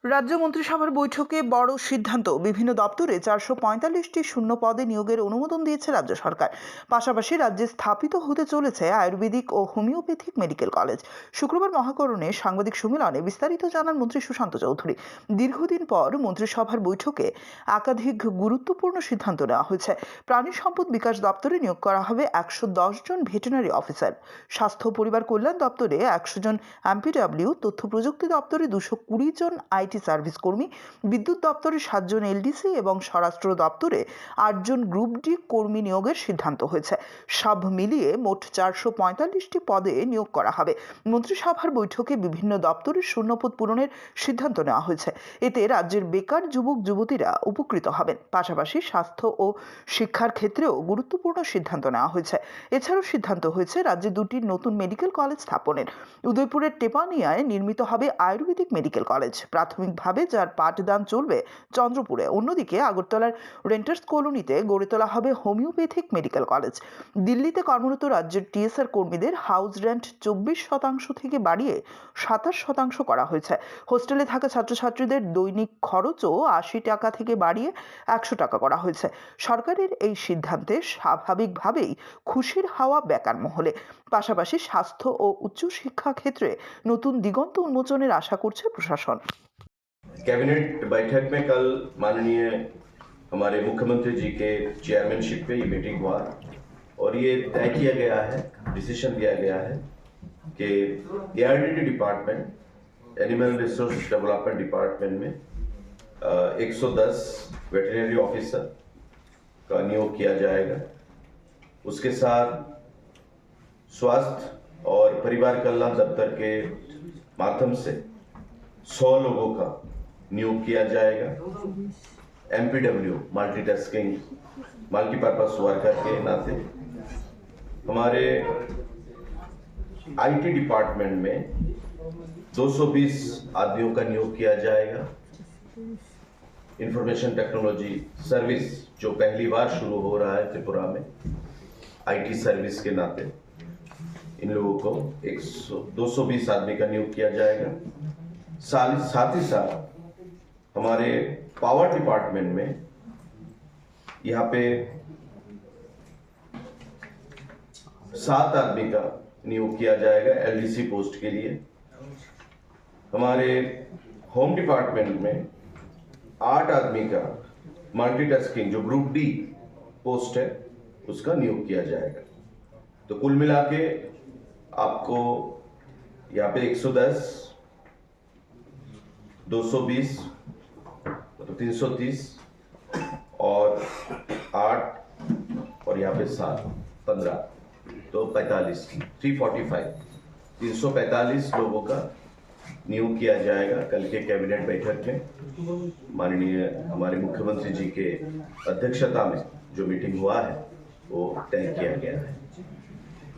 রাজ্য মন্ত্রিসভার বৈঠকে বড় সিদ্ধান্ত, বিভিন্ন দপ্তরে 445টি শূন্য পদে নিয়োগের অনুমোদন দিয়েছে রাজ্য সরকার। পাশাপাশি রাজ্যে স্থাপিত হতে চলেছে আয়ুর্বেদিক ও হোমিওপ্যাথিক মেডিকেল কলেজ। শুক্রবার মহাকরণে সাংবাদিক সম্মেলনে বিস্তারিত জানান মন্ত্রী সুশান্ত চৌধুরী। দীর্ঘদিন পর মন্ত্রিসভার বৈঠকে একাধিক গুরুত্বপূর্ণ সিদ্ধান্ত নেওয়া হয়েছে। প্রাণী সম্পদ বিকাশ দপ্তরে নিয়োগ করা হবে 110 জন ভেটেরিনারি অফিসার, স্বাস্থ্য পরিবার কল্যাণ দপ্তরে 100 জন এমপিডব্লিউ, তথ্য প্রযুক্তি দপ্তরে 220 জন আইটি সার্ভিস কর্মী, বিদ্যুৎ দপ্তরে 7 জন এলডিসি এবং স্বরাষ্ট্র দপ্তরে 8 জন গ্রুপ ডি কর্মী নিয়োগের সিদ্ধান্ত হয়েছে। সব মিলিয়ে মোট 445টি পদে নিয়োগ করা হবে। মন্ত্রিসভার বৈঠকে বিভিন্ন দপ্তরের শূন্যপদ পূরণের সিদ্ধান্ত নেওয়া হয়েছে। এতে রাজ্যের বেকার যুবক যুবতীরা উপকৃত হবেন। পাশাপাশি স্বাস্থ্য ও শিক্ষার ক্ষেত্রেও গুরুত্বপূর্ণ সিদ্ধান্ত নেওয়া হয়েছে। এছাড়াও সিদ্ধান্ত হয়েছে রাজ্যে 2টি নতুন মেডিকেল কলেজ স্থাপনের। উদয়পুরের টেপানিয়ায় নির্মিত হবে আয়ুর্বেদিক মেডিকেল কলেজ, প্রাথমিকভাবে যার পাঠদান চলবে চন্দ্রপুরে। অন্যদিকে আগরতলার রেন্টার্স কলোনিতে গড়ে তোলা হবে হোমিওপ্যাথিক মেডিকেল কলেজ। দিল্লিতে কর্মরত রাজ্যের টিএসআর কর্মীদের হাউস রেন্ট 24% থেকে বাড়িয়ে 27% করা হয়েছে। হোস্টেলে থাকা ছাত্রছাত্রীদের দৈনিক খরচও 80 টাকা থেকে বাড়িয়ে 100 টাকা করা হয়েছে। সরকারের এই সিদ্ধান্তে স্বাভাবিকভাবেই খুশির হাওয়া বেকার মহলে। পাশাপাশি স্বাস্থ্য ও উচ্চশিক্ষা ক্ষেত্রে নতুন দিগন্ত উন্মোচনের আশা করছে প্রশাসন। कैबिनेट बैठक में कल माननीय हमारे मुख्यमंत्री जी के चेयरमैनशिप पे ये मीटिंग हुआ और ये तय किया गया है, डिसीजन लिया गया है कि ARDT department, animal resource development department में 110 वेटरनरी ऑफिसर का नियोग किया जाएगा। उसके साथ स्वास्थ्य और परिवार कल्याण दफ्तर के माध्यम से 100 लोगों का नियोग किया जाएगा। एमपीडब्ल्यू मल्टीटास्किंग मल्टीपर्पस वर्कर के नाते हमारे आईटी डिपार्टमेंट में 220 आदमियों का नियोग किया जाएगा। इंफॉर्मेशन टेक्नोलॉजी सर्विस जो पहली बार शुरू हो रहा है त्रिपुरा में आईटी सर्विस के नाते इन लोगों को 220 आदमी का नियोग किया जाएगा। साथ ही साथ हमारे पावर डिपार्टमेंट में यहाँ पे 7 आदमी का नियोग किया जाएगा एलडीसी पोस्ट के लिए। हमारे होम डिपार्टमेंट में 8 आदमी का मल्टीटास्किंग जो ग्रुप डी पोस्ट है उसका नियोग किया जाएगा। तो कुल मिला के आपको यहाँ पे 110, 220 तो 330 और 8 और यहाँ पे 7, 15 तो 45, 345 लोगों का नियोग किया जाएगा। कल के कैबिनेट बैठक में माननीय हमारे मुख्यमंत्री जी के अध्यक्षता में जो मीटिंग हुआ है वो तय किया गया है।